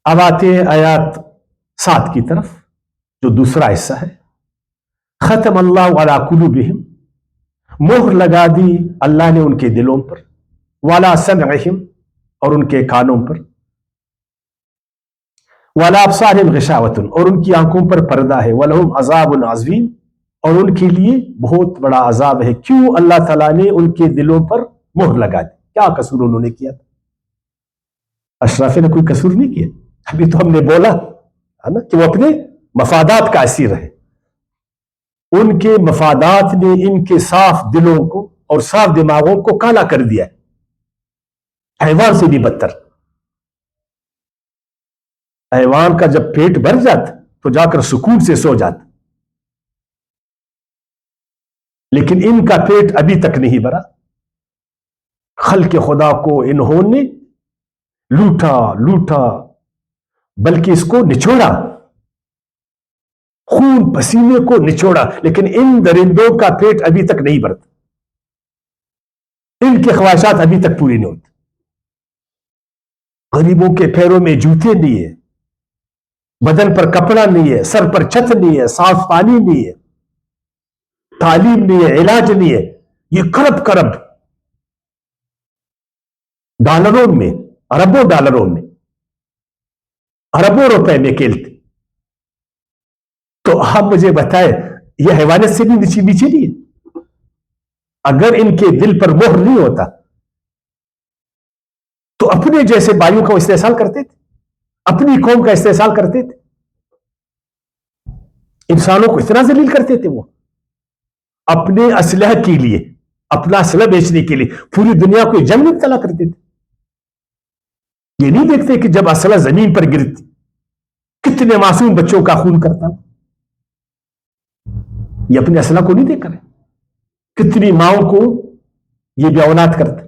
اب آتے ہیں آیات 7 کی طرف، جو دوسرا حصہ ہے۔ ختم اللہ علی قلوبہم، مہر لگا دی اللہ نے ان کے دلوں پر، وعلی سمعہم، اور ان کے کانوں پر، وعلی ابصارہم غشاوۃ، اور ان کی آنکھوں پر پردہ ہے، ولہم عذاب عظیم، اور ان کے لیے بہت بڑا عذاب ہے۔ کیوں اللہ تعالیٰ نے ان کے دلوں پر مہر لگا دی؟ کیا قصور انہوں نے کیا تھا؟ اشراف نے کوئی قصور نہیں کیا، ابھی تو ہم نے بولا ہے نا کہ وہ اپنے مفادات کا اسیر ہے۔ ان کے مفادات نے ان کے صاف دلوں کو اور صاف دماغوں کو کالا کر دیا ہے، حیوان سے بھی بدتر۔ حیوان کا جب پیٹ بھر جاتا تو جا کر سکون سے سو جاتا، لیکن ان کا پیٹ ابھی تک نہیں بھرا۔ خلق خدا کو انہوں نے لوٹا بلکہ اس کو نچوڑا، خون پسینے کو نچوڑا، لیکن ان درندوں کا پیٹ ابھی تک نہیں بھرتا، ان کے خواہشات ابھی تک پوری نہیں ہوتی۔ غریبوں کے پیروں میں جوتے نہیں ہے، بدن پر کپڑا نہیں ہے، سر پر چھت نہیں ہے، صاف پانی نہیں ہے، تعلیم نہیں ہے، علاج نہیں ہے۔ یہ کرب ڈالروں میں، اربوں ڈالروں میں، اربوں روپے میں کھیلتے۔ تو آپ مجھے بتائیں، یہ حیوانت سے بھی نیچے نہیں ہے؟ اگر ان کے دل پر مہر نہیں ہوتا تو اپنے جیسے بھائیوں کا استحصال کرتے تھے، اپنی قوم کا استحصال کرتے تھے، انسانوں کو اتنا ذلیل کرتے تھے۔ وہ اپنے اسلحہ کے لیے، اپنا اسلحہ بیچنے کے لیے پوری دنیا کو جنگ میں مبتلا کرتے تھے۔ یہ نہیں دیکھتے کہ جب اسلحہ زمین پر گرتی کتنے معصوم بچوں کا خون کرتا۔ یہ اپنے اسلحہ کو نہیں دیکھ رہے، کتنی ماؤں کو یہ بے اولاد کرتے،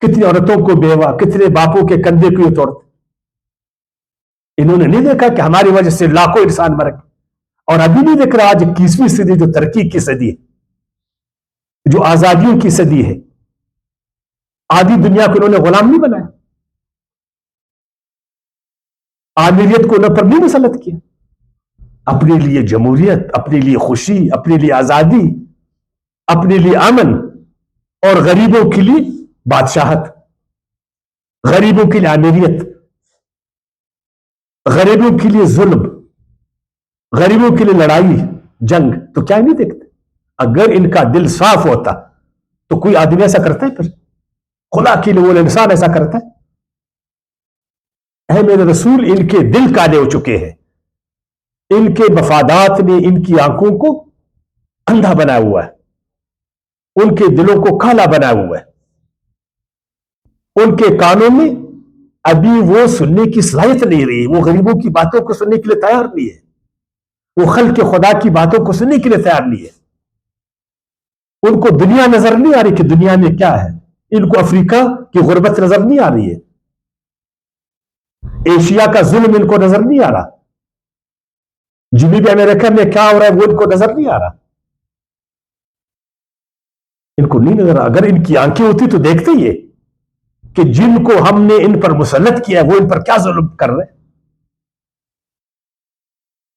کتنی عورتوں کو بیوہ، کتنے باپوں کے کندھے کو یہ توڑتے۔ انہوں نے نہیں دیکھا کہ ہماری وجہ سے لاکھوں انسان مر گئے، اور ابھی نہیں دیکھ رہا آج 21ویں صدی جو ترقی کی صدی ہے، جو آزادیوں کی صدی ہے، آدھی دنیا کو انہوں نے غلام نہیں بنایا، آمیریت کو ان پر نہیں مسلط کیا۔ اپنے لیے جمہوریت، اپنے لیے خوشی، اپنے لیے آزادی، اپنے لیے امن، اور غریبوں کے لیے بادشاہت، غریبوں کے لیے آمیریت، غریبوں کے لیے ظلم، غریبوں کے لیے لڑائی جنگ۔ تو کیا نہیں دیکھتے؟ اگر ان کا دل صاف ہوتا تو کوئی آدمی ایسا کرتا ہے؟ پھر خدا کے لیے وہ انسان ایسا کرتا ہے؟ اے میرے رسول، ان کے دل کالے ہو چکے ہیں، ان کے مفادات نے ان کی آنکھوں کو اندھا بنا ہوا ہے، ان کے دلوں کو کالا بنا ہوا ہے، ان کے کانوں میں ابھی وہ سننے کی صلاحیت نہیں رہی، وہ غریبوں کی باتوں کو سننے کے لیے تیار نہیں ہے، وہ خلق خدا کی باتوں کو سننے کے لیے تیار نہیں ہے۔ ان کو دنیا نظر نہیں آ رہی کہ دنیا میں کیا ہے، ان کو افریقہ کی غربت نظر نہیں آ رہی ہے، ایشیا کا ظلم ان کو نظر نہیں آ رہا، جنوبی امریکہ میں کیا ہو رہا ہے وہ ان کو نظر نہیں آ رہا، ان کو نہیں نظر آ رہا۔ اگر ان کی آنکھیں ہوتی تو دیکھتے یہ کہ جن کو ہم نے ان پر مسلط کیا ہے وہ ان پر کیا ظلم کر رہے ہیں۔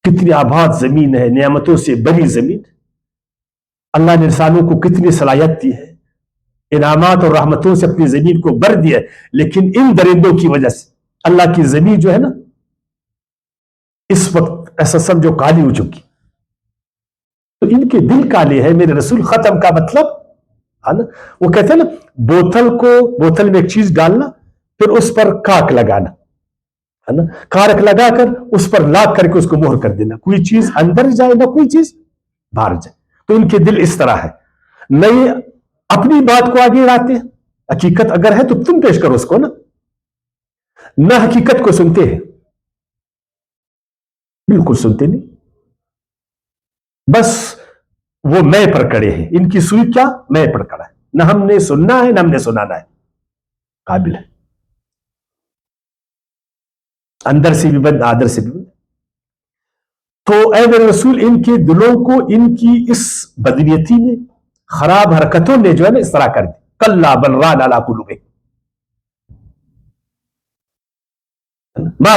کتنی آباد زمین ہے، نعمتوں سے بری زمین، اللہ نے انسانوں کو کتنی صلاحیت دی ہے، انعامات اور رحمتوں سے اپنی زمین کو بھر دیا ہے، لیکن ان درندوں کی وجہ سے اللہ کی زمین جو ہے نا اس وقت ایسا سمجھو کالی ہو چکی۔ تو ان کے دل کالے ہیں میرے رسول۔ ختم کا مطلب ہے نا، وہ کہتے ہیں نا بوتل میں ایک چیز ڈالنا، پھر اس پر کاک لگانا ہے نا، کارک لگا کر اس پر لاک کر کے اس کو مہر کر دینا، کوئی چیز اندر جائے نہ کوئی چیز باہر جائے۔ تو ان کے دل اس طرح ہے، نئے اپنی بات کو آگے لاتے ہیں، حقیقت اگر ہے تو تم پیش کرو اس کو نا، نہ حقیقت کو سنتے ہیں، بالکل سنتے نہیں، بس وہ میں پر کڑے ہیں، ان کی سوئی کیا میں پر کڑا ہے، نہ ہم نے سننا ہے نہ ہم نے سنانا ہے، قابل ہے اندر سے بھی بند آدر سے بھی بند۔ تو اے میرے رسول، ان کے دلوں کو ان کی اس بدنیتی نے، خراب حرکتوں نے جو ہے نا اس طرح کر دی، کلا بل ران علی قلوبہم، ما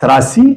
83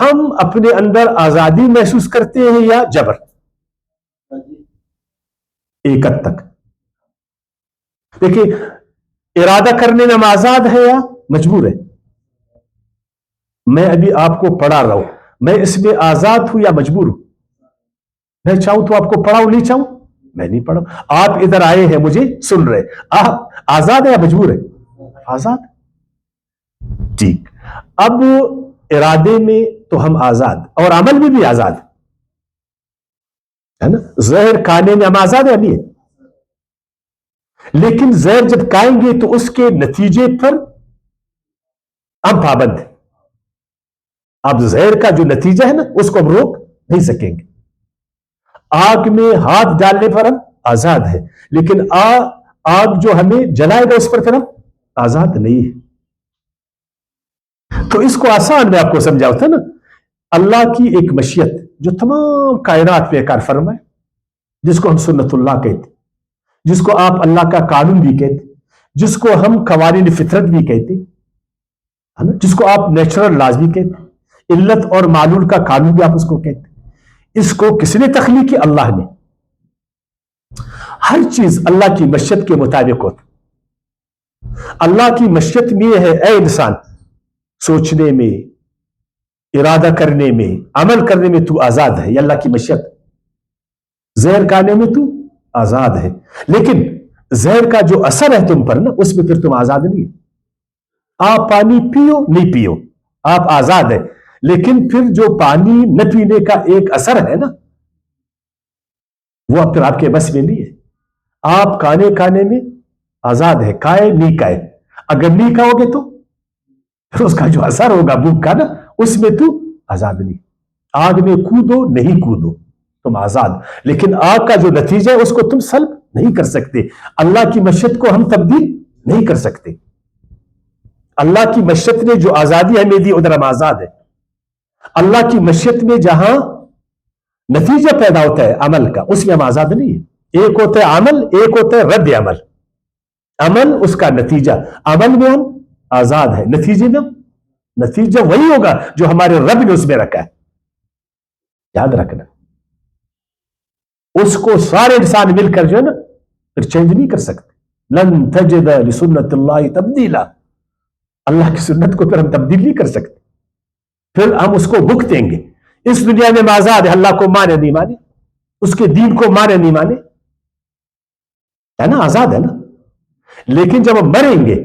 ہم اپنے اندر آزادی محسوس کرتے ہیں یا جبر؟ ایک حد تک دیکھیے، ارادہ کرنے میں ہم آزاد ہے یا مجبور ہے؟ میں ابھی آپ کو پڑھا رہا ہوں، میں اس میں آزاد ہوں یا مجبور ہوں؟ میں چاہوں تو آپ کو پڑھاؤں، نہیں چاہوں میں نہیں پڑھاؤں. آپ ادھر آئے ہیں، مجھے سن رہے، آپ آزاد ہے یا مجبور ہے؟ آزاد. ٹھیک، اب ارادے میں تو ہم آزاد، اور عمل میں بھی آزاد ہے نا. زہر کھانے میں ہم آزاد ہے ابھی، لیکن زہر جب کھائیں گے تو اس کے نتیجے پر ہم پابند ہیں. اب زہر کا جو نتیجہ ہے نا، اس کو ہم روک نہیں سکیں گے. آگ میں ہاتھ ڈالنے پر ہم آزاد ہے، لیکن آگ جو ہمیں جلائے گا اس پر پھر ہم آزاد نہیں ہے. تو اس کو آسان میں آپ کو سمجھاؤ تھا نا. اللہ کی ایک مشیت جو تمام کائنات پہ کار فرما ہے، جس کو ہم سنت اللہ کہتے، جس کو آپ اللہ کا قانون بھی کہتے، جس کو ہم قوانین فطرت بھی کہتے، جس کو آپ نیچرل لاز بھی کہتے، علت اور معلول کا قانون بھی آپ اس کو کہتے. اس کو کس نے تخلیق کی؟ اللہ نے. ہر چیز اللہ کی مشیت کے مطابق ہوتی. اللہ کی مشیت میں یہ ہے، اے انسان، سوچنے میں، ارادہ کرنے میں، عمل کرنے میں تو آزاد ہے، یہ اللہ کی مشیت. زہر کھانے میں تو آزاد ہے، لیکن زہر کا جو اثر ہے تم پر نا، اس میں پھر تم آزاد نہیں. آپ پانی پیو نہیں پیو، آپ آزاد ہے، لیکن پھر جو پانی نہ پینے کا ایک اثر ہے نا، وہ پھر آپ کے بس میں نہیں ہے. آپ کھانے میں آزاد ہے، کھائے نہیں کھائے. اگر نہیں کھاؤ گے تو پھر اس کا جو اثر ہوگا بھوک کا نا، اس میں تو آزاد نہیں. آگ میں کودو نہیں کودو، تم آزاد، لیکن آگ کا جو نتیجہ ہے اس کو تم سلب نہیں کر سکتے. اللہ کی مشیت کو ہم تبدیل نہیں کر سکتے. اللہ کی مشیت نے جو آزادی ہمیں دی، ادھر ہم آزاد ہیں. اللہ کی مشیت میں جہاں نتیجہ پیدا ہوتا ہے عمل کا، اس میں ہم آزاد نہیں ہیں. ایک ہوتا ہے عمل، ایک ہوتا ہے رد عمل. عمل اس کا نتیجہ، عمل میں ہم آزاد ہے، نتیجے میں نتیجہ وہی ہوگا جو ہمارے رب نے اس میں رکھا ہے. یاد رکھنا، اس کو سارے انسان مل کر جو ہے نا پھر چینج نہیں کر سکتے. لن تجد لسنت اللہ تبدیلا، اللہ کی سنت کو پھر ہم تبدیل نہیں کر سکتے. پھر ہم اس کو بھگتیں گے. اس دنیا میں ہم آزاد ہے، اللہ کو مانے نہیں مانے، اس کے دین کو مانے نہیں مانے، ہے نا، آزاد ہے نا. لیکن جب ہم مریں گے،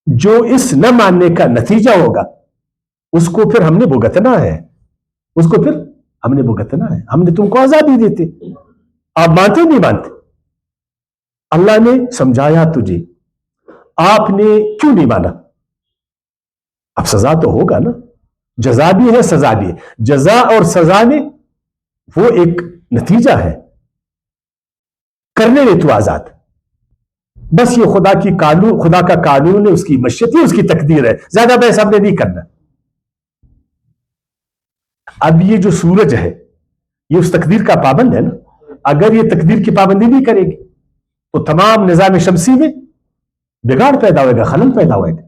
جو اس نہ ماننے کا نتیجہ ہوگا اس کو پھر ہم نے بھگتنا ہے. اس کو پھر ہم نے بھگتنا ہے. ہم نے تم کو آزادی دیتے، آپ مانتے نہیں مانتے. اللہ نے سمجھایا تجھے، آپ نے کیوں نہیں مانا؟ اب سزا تو ہوگا نا، جزا بھی ہے سزا بھی ہے. جزا اور سزا میں وہ ایک نتیجہ ہے. کرنے میں تو آزاد، بس یہ خدا کی قانون، خدا کا قانون ہے، اس کی مشیت ہے، اس کی تقدیر ہے. زیادہ بحث ہم نے نہیں کرنا. اب یہ جو سورج ہے یہ اس تقدیر کا پابند ہے نا. اگر یہ تقدیر کی پابندی نہیں کرے گی تو تمام نظام شمسی میں بگاڑ پیدا ہوئے گا، خلل پیدا ہوئے گا.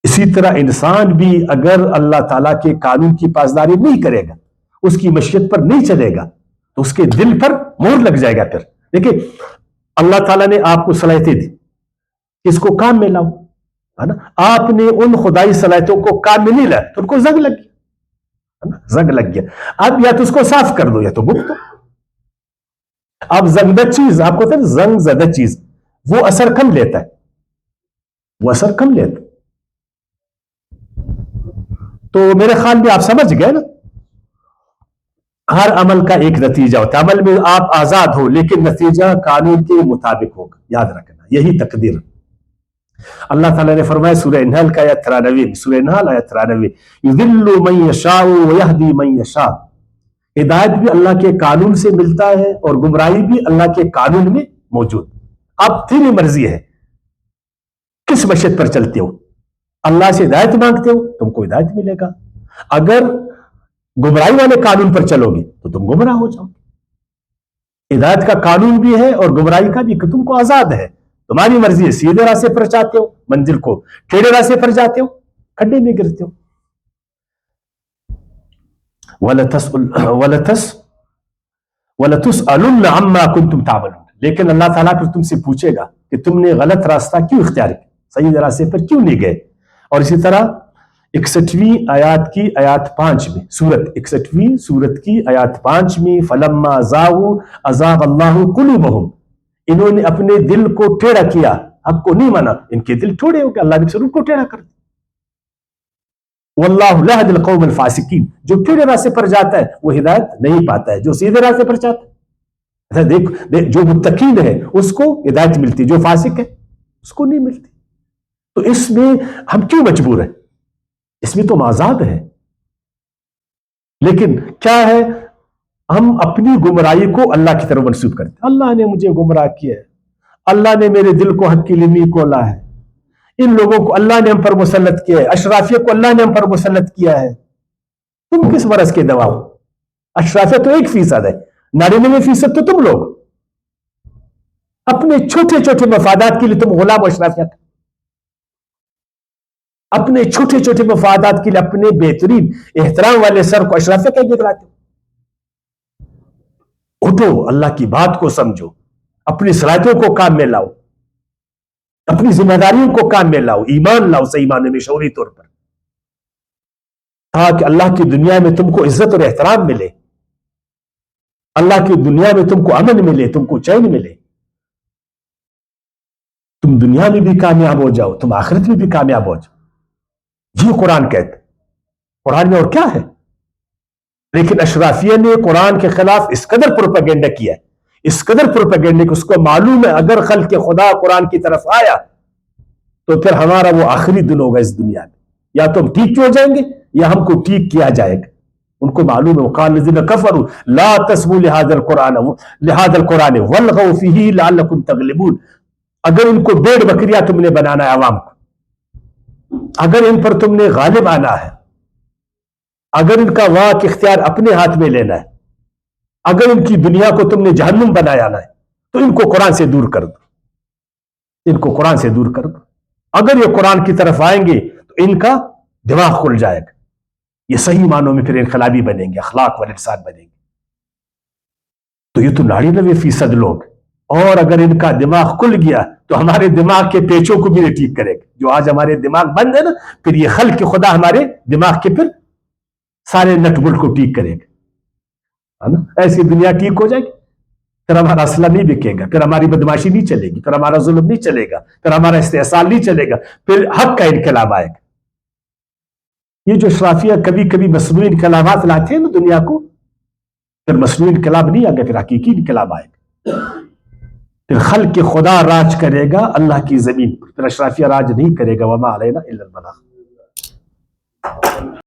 اسی طرح انسان بھی اگر اللہ تعالیٰ کے قانون کی پاسداری نہیں کرے گا، اس کی مشیت پر نہیں چلے گا، تو اس کے دل پر مہر لگ جائے گا. پھر دیکھیں، اللہ تعالیٰ نے آپ کو صلاحیتیں دی، اس کو کام میں لاؤ، ہے نا. آپ نے ان خدائی صلاحیتوں کو کام میں نہیں لایا تو ان کو زنگ لگ گیا، زنگ لگ گیا. اب یا تو اس کو صاف کر دو یا تو بک دو. اب زنگدہ چیز، آپ کو زنگ زدہ چیز، وہ اثر کم لیتا ہے، وہ اثر کم لیتا. تو میرے خیال میں آپ سمجھ گئے نا، ہر عمل کا ایک نتیجہ ہوتا ہے. عمل میں آپ آزاد ہو، لیکن نتیجہ قانون کے مطابق ہوگا. یاد رکھنا، یہی تقدیر. اللہ تعالیٰ نے فرمایا سورہ نحل کا آیت 93، سورہ نحل آیت 93، یضل من یشاء ویہدی من یشاء. ہدایت بھی اللہ کے قانون سے ملتا ہے اور گمراہی بھی اللہ کے قانون میں موجود. اب تیری مرضی ہے کس مشیت پر چلتے ہو. اللہ سے ہدایت مانگتے ہو، تم کو ہدایت ملے گا. اگر گمراہی والے قانون پر چلو گے تو تم گمراہ ہو جاؤ گے. ہدایت کا قانون بھی ہے اور گمراہی کا بھی، کہ تم کو آزاد ہے، تمہاری مرضی ہے. سیدھے راستے پر چاہتے ہو منزل کو، ٹیڑھے راستے پر جاتے ہو کھڈے میں گرتے ہو. وَلَتُسْأَلُنَّ عَمَّا كُنْتُمْ تَعْمَلُونَ. لیکن اللہ تعالیٰ پھر تم سے پوچھے گا کہ تم نے غلط راستہ کیوں اختیار کیا, صحیح راستے پر کیوں نہیں گئے. اور اسی طرح 61ویں آیات کی آیات 5 میں, سورت 61ویں سورت کی آیات 5 میں فَلَمَّا زَاغُوا أَزَاغَ اللَّهُ قُلُوبَهُمْ, انہوں نے اپنے دل کو ٹیڑھا کیا, حق کو نہیں مانا, ان کے دل ٹھوڑے ہو گئے, اللہ نے پھر ان کو ٹیڑھا کر دیا. وَاللَّهُ لَا يَهْدِي الْقَوْمَ الْفَاسِقِينَ, جو ٹیڑھے راستے پر جاتا ہے وہ ہدایت نہیں پاتا ہے, جو سیدھے راستے پر جاتا ہے. دیکھ جو متقین ہے اس کو ہدایت ملتی, جو فاسق ہے اس کو نہیں ملتی. تو اس میں ہم کیوں مجبور ہیں؟ اس میں تو ہم آزاد ہیں. لیکن کیا ہے, ہم اپنی گمراہی کو اللہ کی طرف منسوب کرتے ہیں. اللہ نے مجھے گمراہ کیا ہے, اللہ نے میرے دل کو حق کی لیمی کھولا ہے, ان لوگوں کو اللہ نے ہم پر مسلط کیا ہے, اشرافیہ کو اللہ نے ہم پر مسلط کیا ہے. تم کس مرض کے دوا ہو؟ اشرافیہ تو 1% ہے, 99% تو تم لوگ اپنے چھوٹے چھوٹے مفادات کے لیے تم غلام اشرافیہ, اپنے چھوٹے چھوٹے مفادات کے لیے اپنے بہترین احترام والے سر کو اشرافیہ کہہ کے بلاتے ہو. اٹھو, اللہ کی بات کو سمجھو, اپنی صلاحیتوں کو کام میں لاؤ, اپنی ذمہ داریوں کو کام میں لاؤ, ایمان لاؤ صحیح معنی میں شعوری طور پر, تاکہ اللہ کی دنیا میں تم کو عزت اور احترام ملے, اللہ کی دنیا میں تم کو امن ملے, تم کو چین ملے, تم دنیا میں بھی کامیاب ہو جاؤ, تم آخرت میں بھی کامیاب ہو جاؤ. یہ قرآن کہتا ہے. قرآن میں اور کیا ہے؟ لیکن اشرافیہ نے قرآن کے خلاف اس قدر پروپیگنڈا کیا ہے, اس قدر پروپیگنڈا کہ اس کو معلوم ہے اگر خلق خدا قرآن کی طرف آیا تو پھر ہمارا وہ آخری دن ہوگا اس دنیا میں, یا تو ہم ٹھیک ہو جائیں گے یا ہم کو ٹھیک کیا جائے گا. ان کو معلوم ہے وقال الذین کفروا لا تسمعوا لهذا القرآن والغوا فیہ لعلکم تغلبون. اگر ان کو بھیڑ بکریاں تم نے بنانا ہے عوام کو, اگر ان پر تم نے غالب آنا ہے, اگر ان کا واک اختیار اپنے ہاتھ میں لینا ہے, اگر ان کی دنیا کو تم نے جہنم بنایا ہے تو ان کو قرآن سے دور کر دو, ان کو قرآن سے دور کر دو. اگر یہ قرآن کی طرف آئیں گے تو ان کا دماغ کھل جائے گا, یہ صحیح معنوں میں پھر انقلابی بنیں گے, اخلاق والے انسان بنیں گے. تو یہ تو 99% لوگ, اور اگر ان کا دماغ کھل گیا تو ہمارے دماغ کے پیچوں کو بھی ٹھیک کرے گا. جو آج ہمارے دماغ بند ہے نا, پھر یہ خلق خدا ہمارے دماغ کے پھر سارے نٹ بلٹ کو ٹھیک کرے گا, ایسی دنیا ٹھیک ہو جائے گی. پھر ہمارا اسلحہ نہیں بکے گا, پھر ہماری بدماشی نہیں چلے گی, پھر ہمارا ظلم نہیں چلے گا, پھر ہمارا استحصال نہیں چلے گا, پھر حق کا انقلاب آئے گا. یہ جو اشرافیہ کبھی کبھی مصنوعی انقلابات لاتے ہیں نا دنیا کو, پھر مصنوعی انقلاب نہیں آگے, پھر حقیقی انقلاب آئے گا. پھر خلق خدا راج کرے گا اللہ کی زمین پر, پھر اشرافیہ راج نہیں کرے گا. وما علینا الا البلاغ.